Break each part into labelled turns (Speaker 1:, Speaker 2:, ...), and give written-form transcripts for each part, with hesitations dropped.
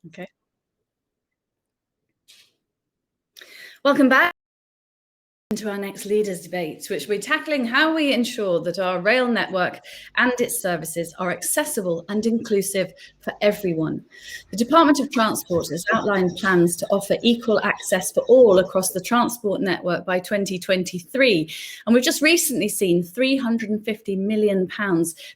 Speaker 1: Okay. Welcome back to our next leaders debate, which we're tackling how we ensure that our rail network and its services are accessible and inclusive for everyone. The Department of Transport has outlined plans to offer equal access for all across the transport network by 2023. And we've just recently seen £350 million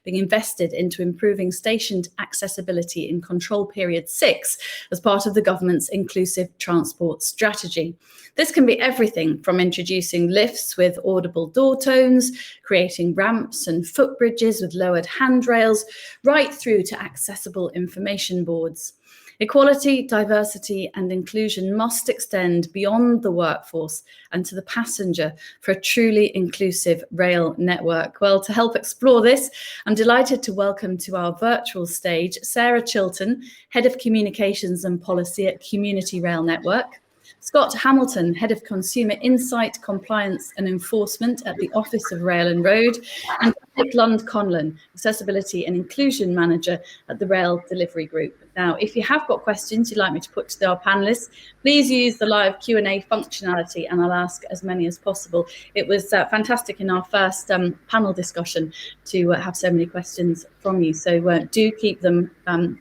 Speaker 1: being invested into improving stationed accessibility in Control Period 6 as part of the government's inclusive transport strategy. This can be everything from introducing lifts with audible door tones, creating ramps and footbridges with lowered handrails, right through to accessible information boards. Equality, diversity and inclusion must extend beyond the workforce and to the passenger for a truly inclusive rail network. Well, to help explore this, I'm delighted to welcome to our virtual stage Sarah Chilton, Head of Communications and Policy at Community Rail Network, Scott Hamilton, Head of Consumer Insight, Compliance and Enforcement at the Office of Rail and Road, and Lund-Conlon, Accessibility and Inclusion Manager at the Rail Delivery Group. Now, if you have got questions you'd like me to put to our panellists, please use the live Q&A functionality and I'll ask as many as possible. It was fantastic in our first panel discussion to have so many questions from you. So do keep them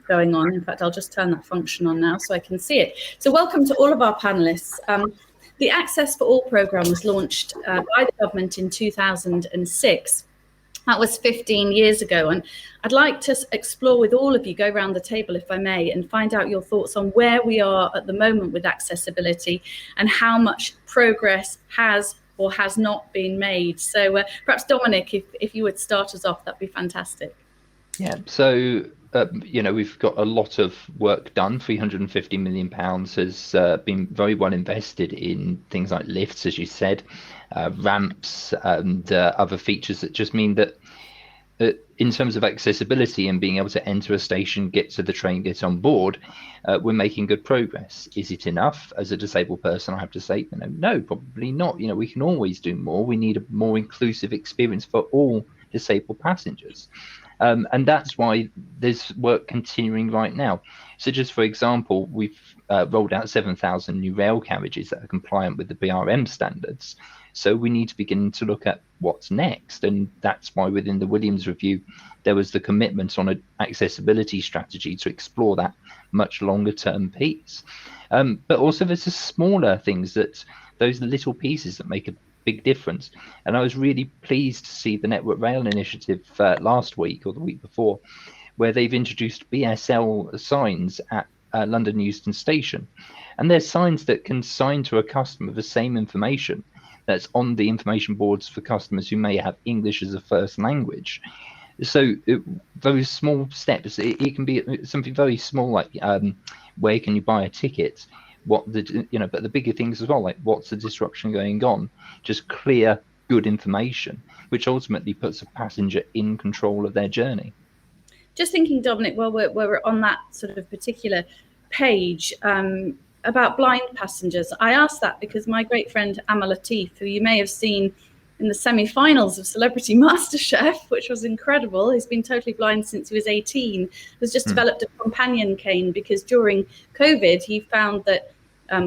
Speaker 1: going on. In fact, I'll just turn that function on now so I can see it. So welcome to all of our panellists. The Access for All programme was launched by the government in 2006. That was 15 years ago. And I'd like to explore with all of you, go around the table if I may, and find out your thoughts on where we are at the moment with accessibility and how much progress has or has not been made. So perhaps Dominic, if you would start us off, that'd be fantastic.
Speaker 2: Yeah, so, we've got a lot of work done. £350 million has been very well invested in things like lifts, as you said, ramps and other features that just mean that in terms of accessibility and being able to enter a station, get to the train, get on board, we're making good progress. Is it enough? As a disabled person, I have to say, no, probably not. We can always do more. We need a more inclusive experience for all disabled passengers. And that's why there's work continuing right now. So just for example, we've rolled out 7,000 new rail carriages that are compliant with the BRM standards. So we need to begin to look at what's next. And that's why within the Williams review, there was the commitment on an accessibility strategy to explore that much longer term piece. But also there's the smaller things, those little pieces that make a big difference. And I was really pleased to see the Network Rail Initiative last week or the week before, where they've introduced BSL signs at London Euston Station. And there's signs that can sign to a customer the same information that's on the information boards for customers who may have English as a first language. So those small steps, it can be something very small, like where can you buy a ticket? But the bigger things as well, like what's the disruption going on? Just clear, good information, which ultimately puts a passenger in control of their journey.
Speaker 1: Just thinking, Dominic, while we're on that sort of particular page about blind passengers, I asked that because my great friend Amal Latif, who you may have seen in the semi-finals of Celebrity MasterChef, which was incredible, he's been totally blind since he was 18, has just developed a companion cane because during COVID, he found that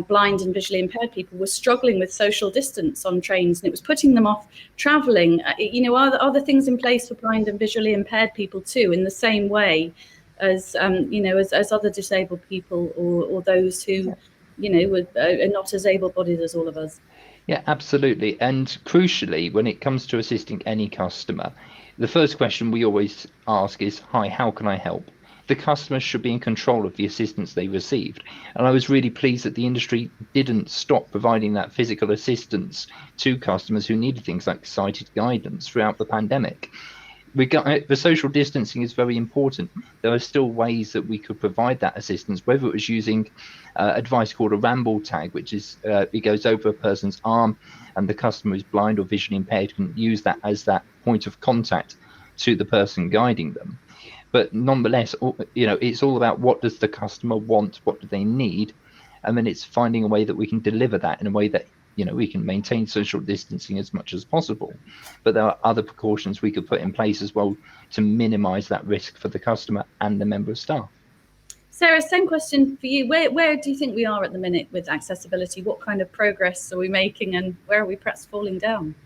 Speaker 1: blind and visually impaired people were struggling with social distance on trains, and it was putting them off traveling. Are there things in place for blind and visually impaired people too, in the same way as as other disabled people or those who are not as able-bodied as all of us?
Speaker 2: Yeah, absolutely. And crucially, when it comes to assisting any customer, the first question we always ask is, hi, how can I help? The customer should be in control of the assistance they received. And I was really pleased that the industry didn't stop providing that physical assistance to customers who needed things like sighted guidance throughout the pandemic. The social distancing is very important. There are still ways that we could provide that assistance, whether it was using a device called a ramble tag, which is it goes over a person's arm and the customer is blind or visually impaired can use that as that point of contact to the person guiding them. But nonetheless, it's all about what does the customer want, what do they need, and then it's finding a way that we can deliver that in a way that we can maintain social distancing as much as possible. But there are other precautions we could put in place as well to minimize that risk for the customer and the member of staff.
Speaker 1: Sarah, same question for you. Where do you think we are at the minute with accessibility? What kind of progress are we making, and where are we perhaps falling down?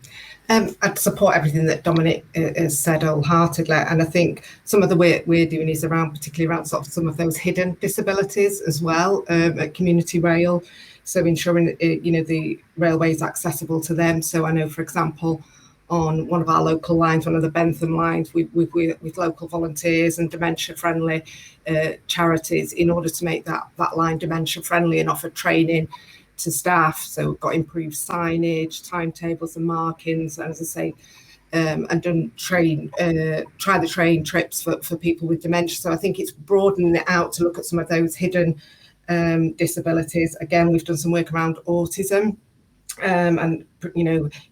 Speaker 3: I'd support everything that Dominic has said wholeheartedly, and I think some of the work we're doing is particularly around sort of some of those hidden disabilities as well at Community Rail. So ensuring the railway is accessible to them. So I know, for example, on one of our local lines, one of the Bentham lines, we work with local volunteers and dementia-friendly charities in order to make that line dementia-friendly and offer training to staff. So we've got improved signage, timetables and markings, and as I say, and done try the train trips for people with dementia. So I think it's broadening it out to look at some of those hidden disabilities. Again, we've done some work around autism, and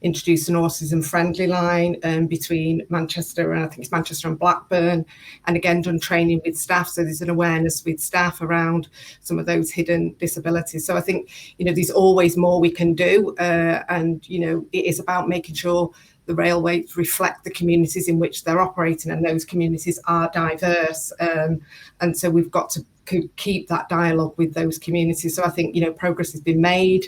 Speaker 3: introduced an autism friendly line between Manchester and I think it's Manchester and Blackburn, and again done training with staff, so there's an awareness with staff around some of those hidden disabilities. So I think there's always more we can do, and it is about making sure the railways reflect the communities in which they're operating, and those communities are diverse, and so we've got to keep that dialogue with those communities. So I think progress has been made.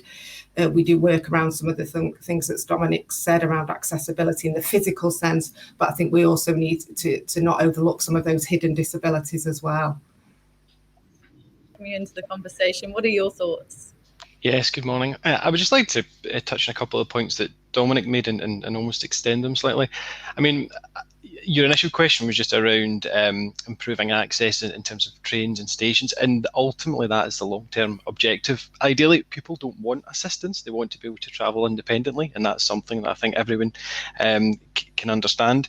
Speaker 3: We do work around some of the things that Dominic said around accessibility in the physical sense, but I think we also need to not overlook some of those hidden disabilities as well.
Speaker 1: Coming into the conversation, what are your thoughts?
Speaker 4: Yes, good morning. I would just like to touch on a couple of points that Dominic made and almost extend them slightly. I mean, your initial question was just around improving access in terms of trains and stations, and ultimately that is the long-term objective. Ideally, people don't want assistance, they want to be able to travel independently, and that's something that I think everyone can understand.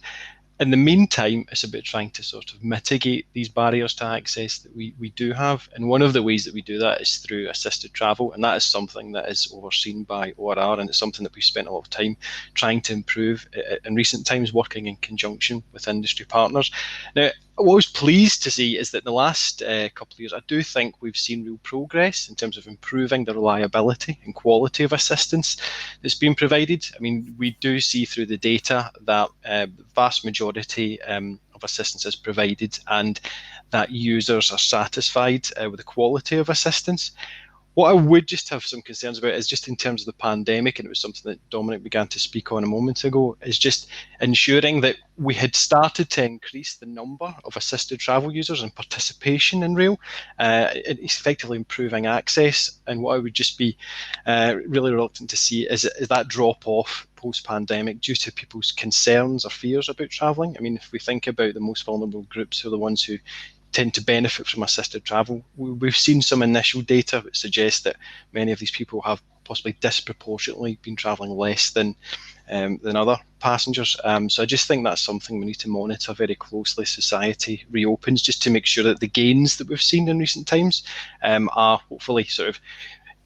Speaker 4: In the meantime, it's about trying to sort of mitigate these barriers to access that we do have. And one of the ways that we do that is through assisted travel. And that is something that is overseen by ORR, and it's something that we've spent a lot of time trying to improve in recent times, working in conjunction with industry partners. Now, what I was pleased to see is that in the last couple of years, I do think we've seen real progress in terms of improving the reliability and quality of assistance that's being provided. I mean, we do see through the data that the vast majority of assistance is provided, and that users are satisfied with the quality of assistance. What I would just have some concerns about is just in terms of the pandemic, and it was something that Dominic began to speak on a moment ago, is just ensuring that we had started to increase the number of assisted travel users and participation in rail, effectively improving access. And what I would just be really reluctant to see is that drop off post-pandemic due to people's concerns or fears about travelling. I mean, if we think about the most vulnerable groups, who are the ones who tend to benefit from assisted travel, we've seen some initial data that suggests that many of these people have possibly disproportionately been travelling less than other passengers. So I just think that's something we need to monitor very closely as society reopens, just to make sure that the gains that we've seen in recent times are hopefully sort of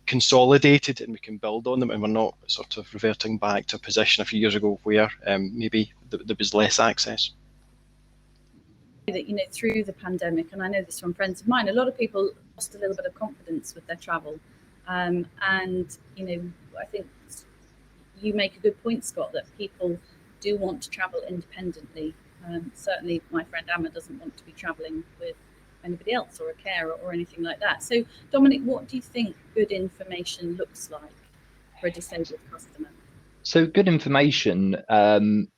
Speaker 4: consolidated and we can build on them, and we're not sort of reverting back to a position a few years ago where maybe there was less access.
Speaker 1: That through the pandemic, and I know this from friends of mine, a lot of people lost a little bit of confidence with their travel, and I think you make a good point, Scott, that people do want to travel independently. Certainly my friend Emma doesn't want to be traveling with anybody else or a carer or anything like that. So Dominic, what do you think good information looks like for a disabled customer?
Speaker 2: So good information,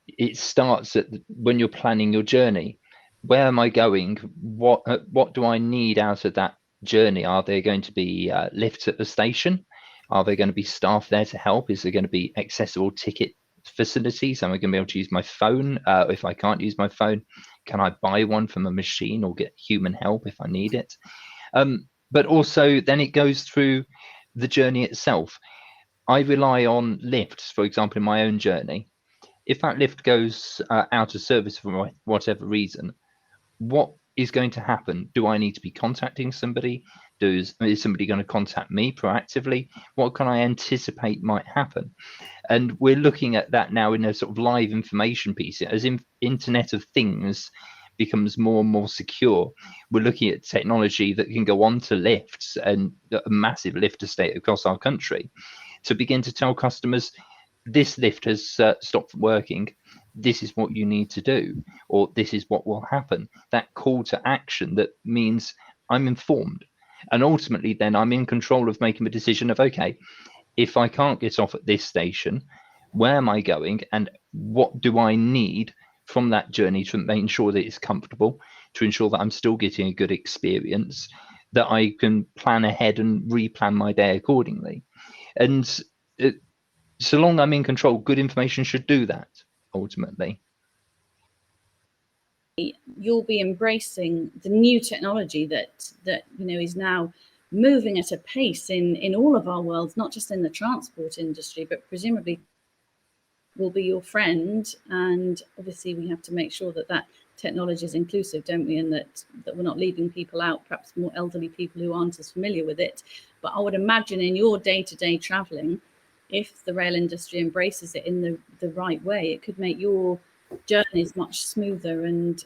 Speaker 2: it starts at when you're planning your journey. Where am I going? What do I need out of that journey? Are there going to be lifts at the station? Are there going to be staff there to help? Is there going to be accessible ticket facilities? Am I going to be able to use my phone? If I can't use my phone, can I buy one from a machine or get human help if I need it? But also then it goes through the journey itself. I rely on lifts, for example, in my own journey. If that lift goes out of service for whatever reason, what is going to happen? Do I need to be contacting somebody? Is somebody going to contact me proactively? What can I anticipate might happen? And we're looking at that now in a sort of live information piece. As Internet of Things becomes more and more secure, we're looking at technology that can go onto lifts and a massive lift estate across our country to begin to tell customers, this lift has stopped working, this is what you need to do, or this is what will happen. That call to action that means I'm informed. And ultimately, then I'm in control of making the decision of, okay, if I can't get off at this station, where am I going and what do I need from that journey to make sure that it's comfortable, to ensure that I'm still getting a good experience, that I can plan ahead and replan my day accordingly. And so long I'm in control, good information should do that ultimately.
Speaker 1: You'll be embracing the new technology that is now moving at a pace in all of our worlds, not just in the transport industry, but presumably will be your friend. And obviously we have to make sure that technology is inclusive, don't we? And that we're not leaving people out, perhaps more elderly people who aren't as familiar with it. But I would imagine in your day-to-day traveling, if the rail industry embraces it in the right way, it could make your journeys much smoother and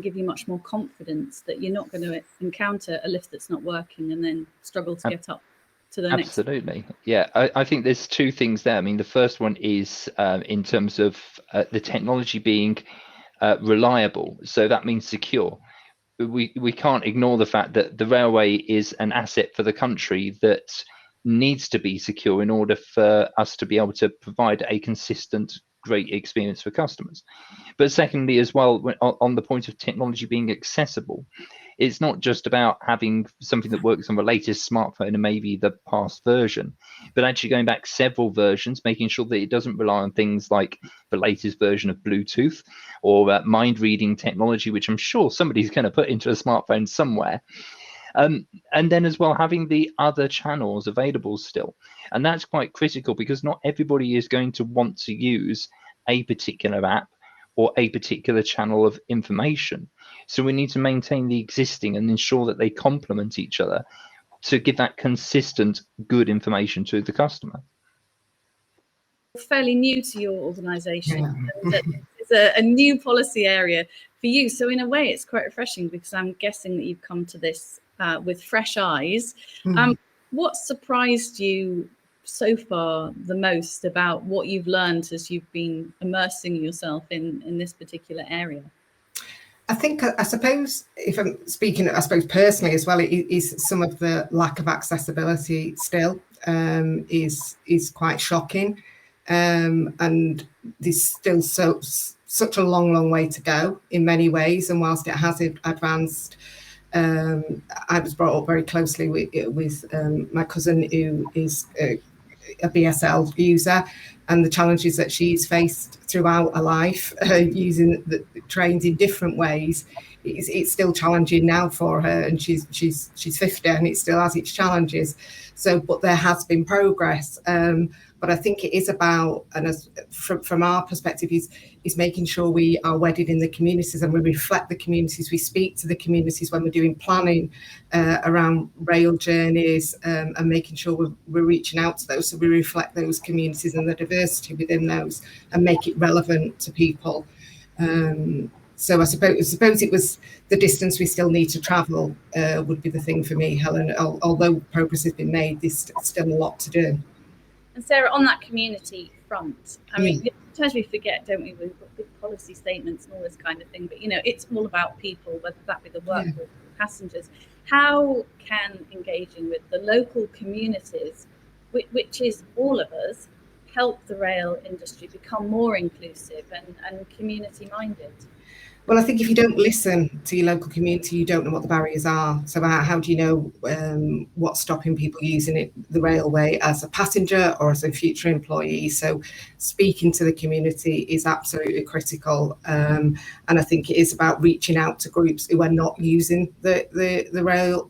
Speaker 1: give you much more confidence that you're not going to encounter a lift that's not working and then struggle to get up to the next.
Speaker 2: Absolutely. Yeah, I think there's two things there. I mean, the first one is in terms of the technology being reliable. So that means secure. We can't ignore the fact that the railway is an asset for the country that needs to be secure in order for us to be able to provide a consistent, great experience for customers. But secondly, as well, on the point of technology being accessible, it's not just about having something that works on the latest smartphone and maybe the past version, but actually going back several versions, making sure that it doesn't rely on things like the latest version of Bluetooth or mind reading technology, which I'm sure somebody's going to put into a smartphone somewhere. And then as well, having the other channels available still. And that's quite critical because not everybody is going to want to use a particular app or a particular channel of information. So we need to maintain the existing and ensure that they complement each other to give that consistent, good information to the customer.
Speaker 1: Fairly new to your organisation. Yeah. It's a new policy area for you. So in a way, it's quite refreshing because I'm guessing that you've come to this with fresh eyes. What surprised you so far the most about what you've learned as you've been immersing yourself in this particular area?
Speaker 3: I suppose, if I'm speaking, personally as well, it is some of the lack of accessibility still is quite shocking. And there's still such a long way to go in many ways. And whilst it has advanced, I was brought up very closely with my cousin who is a BSL user, and the challenges that she's faced throughout her life using the trains in different ways. It's still challenging now for her, and she's 50 and it still has its challenges. So, but there has been progress. But I think it is about, and as from our perspective, is making sure we are wedded in the communities and we reflect the communities, we speak to the communities when we're doing planning around rail journeys, and making sure we're reaching out to those, so we reflect those communities and the diversity within those and make it relevant to people. So I suppose it was the distance we still need to travel would be the thing for me, Helen. Although progress has been made, there's still a lot to do.
Speaker 1: And Sarah, on that community front, I mean, sometimes we forget, don't we? We've got big policy statements and all this kind of thing, but it's all about people, whether that be the workers or passengers. How can engaging with the local communities, which is all of us, help the rail industry become more inclusive and community minded?
Speaker 3: Well, I think if you don't listen to your local community, you don't know what the barriers are. So how do you know what's stopping people using the railway as a passenger or as a future employee? So speaking to the community is absolutely critical. And I think it is about reaching out to groups who are not using the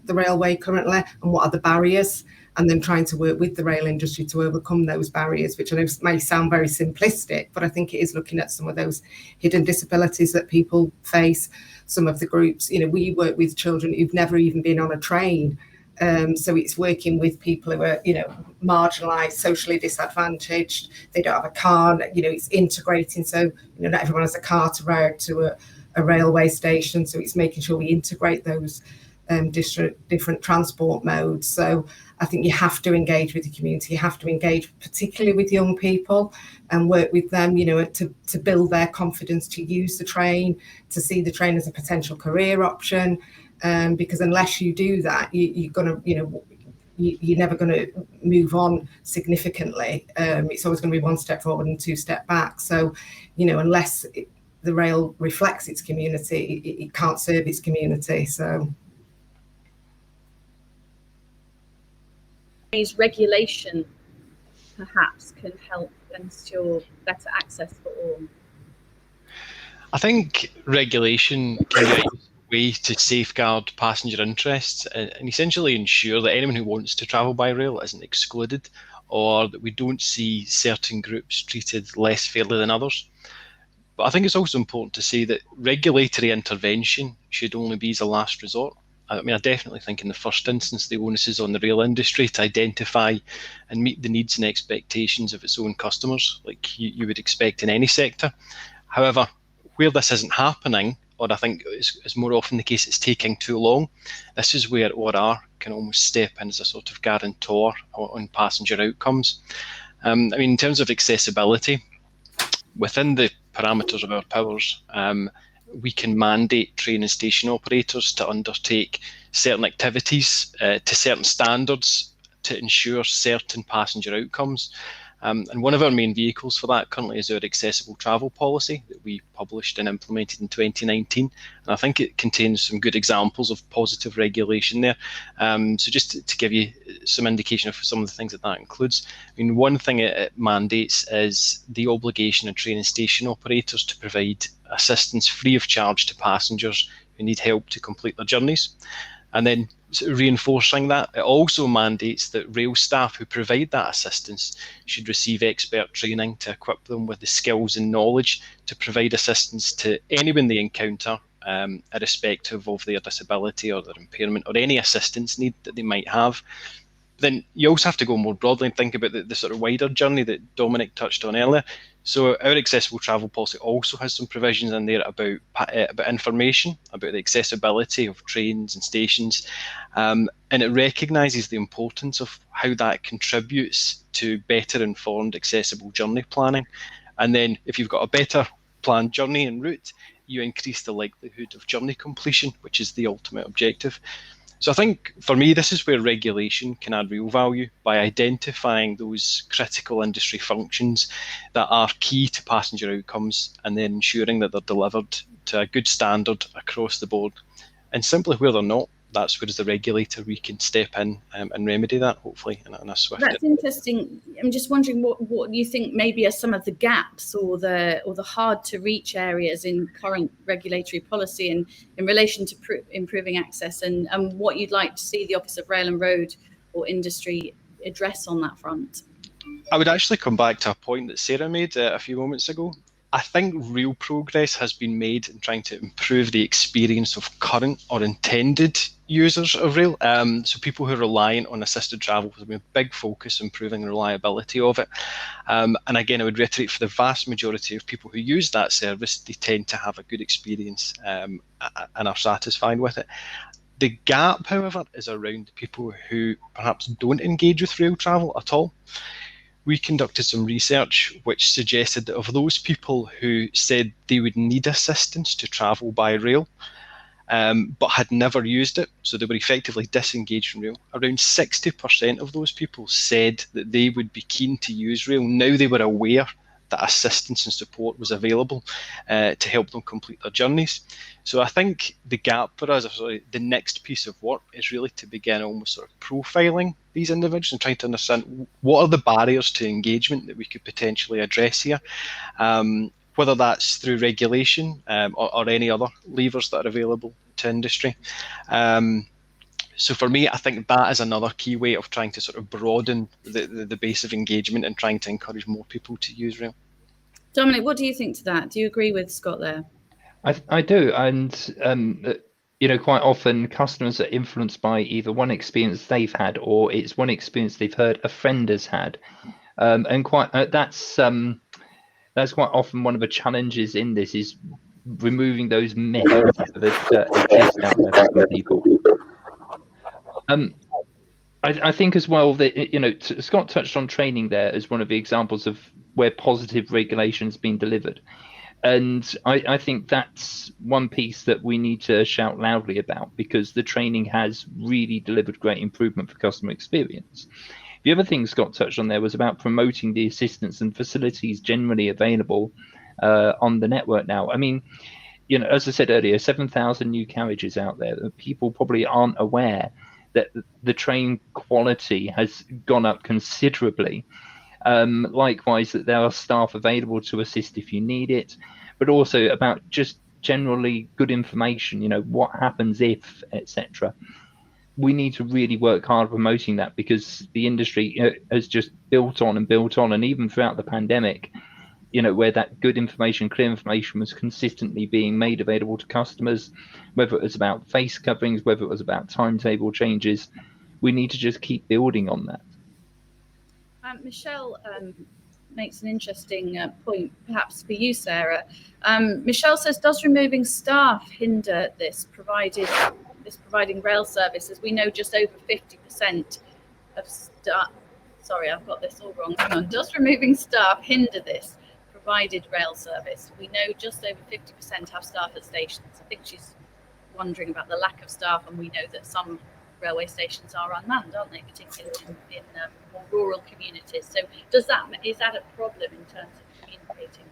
Speaker 3: railway currently, and what are the barriers, and then trying to work with the rail industry to overcome those barriers, which I know may sound very simplistic, but I think it is looking at some of those hidden disabilities that people face. Some of the groups, we work with children who've never even been on a train. So it's working with people who are, marginalised, socially disadvantaged. They don't have a car, it's integrating. So, not everyone has a car to ride to a railway station. So it's making sure we integrate those different transport modes. So I think you have to engage with the community. You have to engage particularly with young people and work with them, to build their confidence to use the train, to see the train as a potential career option. Because unless you do that, you're gonna, you're never going to move on significantly. It's always going to be one step forward and two step back. So, unless the rail reflects its community, it can't serve its community. So,
Speaker 1: regulation perhaps can help ensure better access for all.
Speaker 4: I think regulation can be a way to safeguard passenger interests and essentially ensure that anyone who wants to travel by rail isn't excluded, or that we don't see certain groups treated less fairly than others. But I think it's also important to say that regulatory intervention should only be as a last resort. I mean, I definitely think in the first instance, the onus is on the rail industry to identify and meet the needs and expectations of its own customers, like you would expect in any sector. However, where this isn't happening, or I think is more often the case, it's taking too long, this is where ORR can almost step in as a sort of guarantor on passenger outcomes. I mean, in terms of accessibility, within the parameters of our powers, we can mandate train and station operators to undertake certain activities to certain standards to ensure certain passenger outcomes. And one of our main vehicles for that currently is our accessible travel policy that we published and implemented in 2019. And I think it contains some good examples of positive regulation there. So just to give you some indication of some of the things that includes, I mean, one thing it mandates is the obligation of train and station operators to provide assistance free of charge to passengers who need help to complete their journeys. And then reinforcing that, it also mandates that rail staff who provide that assistance should receive expert training to equip them with the skills and knowledge to provide assistance to anyone they encounter, irrespective of their disability or their impairment or any assistance need that they might have. Then you also have to go more broadly and think about the sort of wider journey that Dominic touched on earlier. So our accessible travel policy also has some provisions in there about information, about the accessibility of trains and stations, and it recognises the importance of how that contributes to better informed accessible journey planning. And then if you've got a better planned journey and route, you increase the likelihood of journey completion, which is the ultimate objective. So I think for me, this is where regulation can add real value by identifying those critical industry functions that are key to passenger outcomes and then ensuring that they're delivered to a good standard across the board. And simply where they're not, that's where as the regulator we can step in and remedy that, hopefully, in a swift.
Speaker 1: That's interesting. I'm just wondering what you think maybe are some of the gaps or the hard to reach areas in current regulatory policy in relation to improving access, and what you'd like to see the Office of Rail and Road or Industry address on that front.
Speaker 4: I would actually come back to a point that Sarah made a few moments ago. I think real progress has been made in trying to improve the experience of current or intended users of rail. So people who are reliant on assisted travel, there's been a big focus on improving the reliability of it. And again, I would reiterate, for the vast majority of people who use that service, they tend to have a good experience and are satisfied with it. The gap, however, is around the people who perhaps don't engage with rail travel at all. We conducted some research which suggested that of those people who said they would need assistance to travel by rail, but had never used it, so they were effectively disengaged from rail, around 60% of those people said that they would be keen to use rail now they were aware that assistance and support was available to help them complete their journeys. So I think the gap for us, the next piece of work, is really to begin almost sort of profiling these individuals and trying to understand what are the barriers to engagement that we could potentially address here, whether that's through regulation or any other levers that are available to industry. So for me, I think that is another key way of trying to sort of broaden the base of engagement and trying to encourage more people to use rail.
Speaker 1: Dominic, what do you think to that? Do you agree with Scott there?
Speaker 2: I do, and quite often customers are influenced by either one experience they've had or it's one experience they've heard a friend has had, and that's quite often one of the challenges in this is removing those myths that exist out there for people. I think as well that, Scott touched on training there as one of the examples of where positive regulation's been delivered. And I think that's one piece that we need to shout loudly about, because the training has really delivered great improvement for customer experience. The other thing Scott touched on there was about promoting the assistance and facilities generally available on the network now. I mean, as I said earlier, 7,000 new carriages out there. People probably aren't aware that the train quality has gone up considerably. Likewise, that there are staff available to assist if you need it, but also about just generally good information, what happens if, etc. We need to really work hard promoting that, because the industry has just built on, and even throughout the pandemic, where that good information, clear information was consistently being made available to customers, whether it was about face coverings, whether it was about timetable changes. We need to just keep building on that.
Speaker 1: Michelle makes an interesting point, perhaps for you, Sarah. Michelle says, does removing staff hinder providing rail service, as we know just over 50% of staff, sorry, I've got this all wrong, hang on, does removing staff hinder this provided rail service? We know just over 50% have staff at stations. I think she's wondering about the lack of staff, and we know that some railway stations are unmanned, aren't they, particularly in more rural communities. So is that a problem in terms of communicating?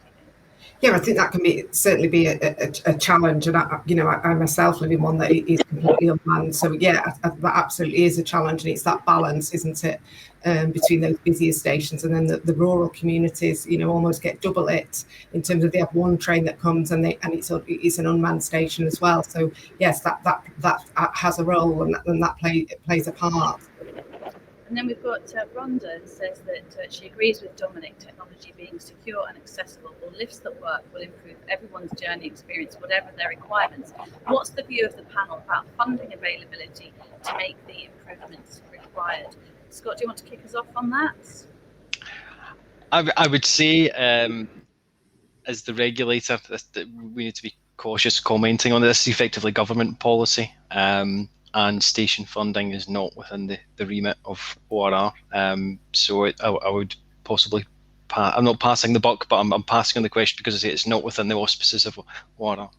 Speaker 3: Yeah, I think that can certainly be a challenge, and I myself live in one that is completely unmanned. So yeah, that absolutely is a challenge, and it's that balance, isn't it, between those busier stations and then the rural communities. Almost get double it in terms of they have one train that comes and it's an unmanned station as well. So yes, that has a role, and that plays a part.
Speaker 1: And then we've got Rhonda, who says that she agrees with Dominic. Technology being secure and accessible, or lifts that work, will improve everyone's journey experience, whatever their requirements. What's the view of the panel about funding availability to make the improvements required? Scott, do you want to kick us off on that?
Speaker 4: I would say, as the regulator, we need to be cautious commenting on this. This is effectively government policy. And station funding is not within the remit of ORR. So I would possibly, I'm not passing the buck, but I'm passing on the question because I say it's not within the auspices of ORR.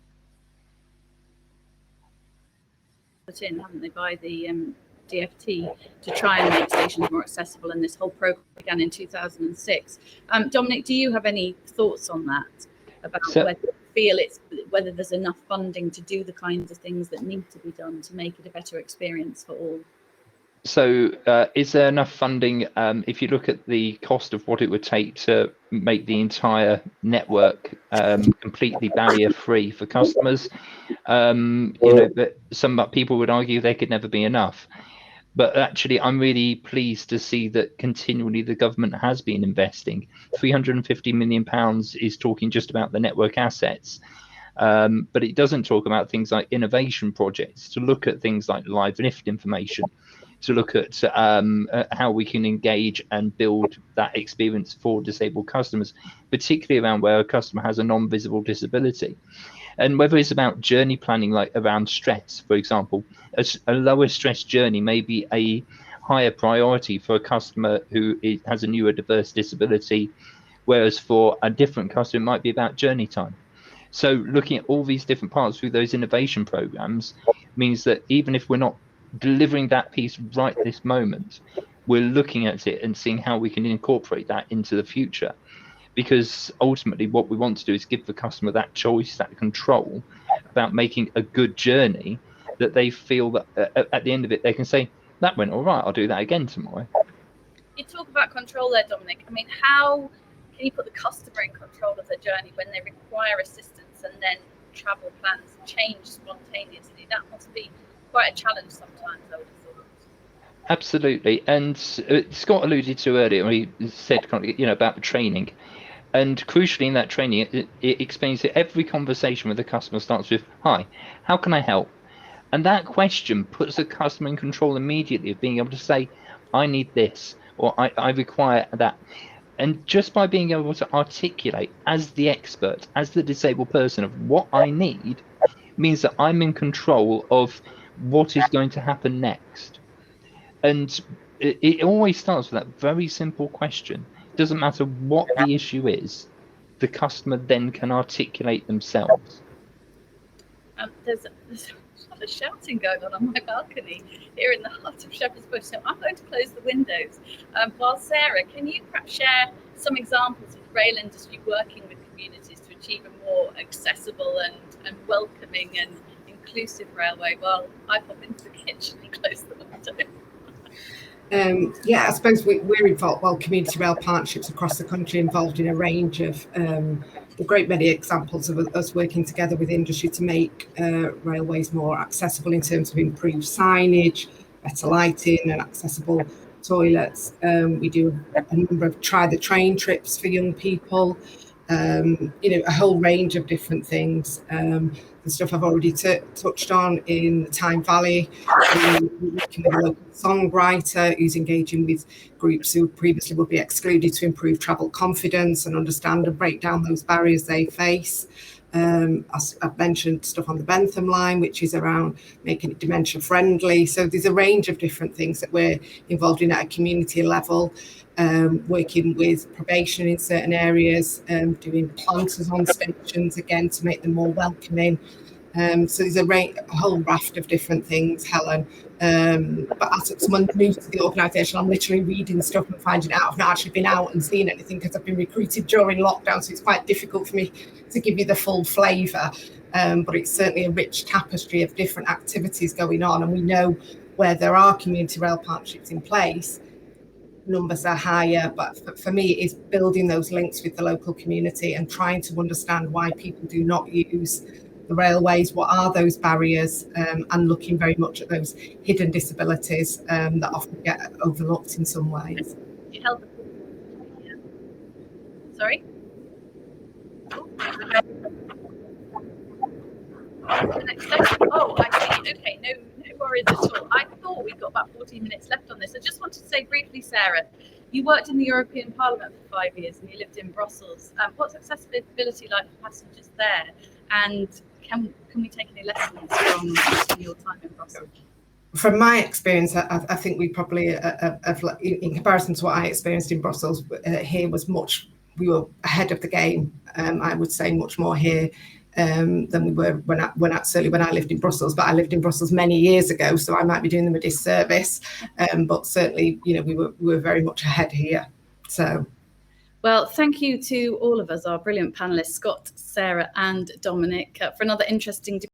Speaker 1: Put in, haven't they, by the DFT to try and make stations more accessible, and this whole program began in 2006. Dominic, do you have any thoughts on that, about whether there's enough funding to do the kinds of things that need to be done to make it a better experience for all?
Speaker 2: So is there enough funding? If you look at the cost of what it would take to make the entire network completely barrier free for customers, but some people would argue there could never be enough. But actually, I'm really pleased to see that continually the government has been investing. £350 million is talking just about the network assets. But it doesn't talk about things like innovation projects, to look at things like live lift information, to look at how we can engage and build that experience for disabled customers, particularly around where a customer has a non-visible disability. And whether it's about journey planning, like around stress, for example, a lower stress journey may be a higher priority for a customer who has a neurodiverse disability, whereas for a different customer, it might be about journey time. So looking at all these different parts through those innovation programs means that even if we're not delivering that piece right this moment, we're looking at it and seeing how we can incorporate that into the future. Because ultimately what we want to do is give the customer that choice, that control about making a good journey, that they feel that at the end of it, they can say, that went all right, I'll do that again tomorrow.
Speaker 1: You talk about control there, Dominic. I mean, how can you put the customer in control of their journey when they require assistance and then travel plans change spontaneously? That must be quite a challenge sometimes, I would have thought.
Speaker 2: Absolutely. And Scott alluded to earlier, he said about the training. And crucially in that training, it explains that every conversation with the customer starts with, hi, how can I help? And that question puts the customer in control immediately of being able to say, I need this, or I require that. And just by being able to articulate as the expert, as the disabled person, of what I need, means that I'm in control of what is going to happen next. And it always starts with that very simple question. It doesn't matter what the issue is, the customer then can articulate themselves.
Speaker 1: There's a lot of shouting going on my balcony here in the heart of Shepherd's Bush, so I'm going to close the windows. While Sarah, can you perhaps share some examples of rail industry working with communities to achieve a more accessible and welcoming and inclusive railway? While I pop into the kitchen and close the window.
Speaker 3: I suppose we're involved, community rail partnerships across the country involved in a range of a great many examples of us working together with industry to make railways more accessible in terms of improved signage, better lighting and accessible toilets. We do a number of try the train trips for young people, a whole range of different things. The stuff I've already touched on in the Tyne Valley, working with a local songwriter who's engaging with groups who previously would be excluded to improve travel confidence and understand and break down those barriers they face. I've mentioned stuff on the Bentham line, which is around making it dementia friendly. So there's a range of different things that we're involved in at a community level, working with probation in certain areas, doing planters on stations again to make them more welcoming. So there's a whole raft of different things, Helen. But as someone new to the organisation, I'm literally reading stuff and finding out. I've not actually been out and seen anything because I've been recruited during lockdown, so it's quite difficult for me to give you the full flavour. But it's certainly a rich tapestry of different activities going on, and we know where there are community rail partnerships in place, numbers are higher, but for me it's building those links with the local community and trying to understand why people do not use the railways, what are those barriers, and looking very much at those hidden disabilities that often get overlooked in some ways.
Speaker 1: You held the... Yeah. Sorry? The next session. Oh, I see. Okay, no worries at all. I thought we'd got about 14 minutes left on this. I just wanted to say briefly, Sarah, you worked in the European Parliament for 5 years and you lived in Brussels. What's accessibility like for passengers there? And can we take any lessons from your time in Brussels?
Speaker 3: From my experience, I think we probably, in comparison to what I experienced in Brussels, here we were ahead of the game. I would say much more here than we were when I lived in Brussels. But I lived in Brussels many years ago, so I might be doing them a disservice. But certainly, we were very much ahead here. So.
Speaker 1: Well, thank you to all of us, our brilliant panelists, Scott, Sarah and Dominic, for another interesting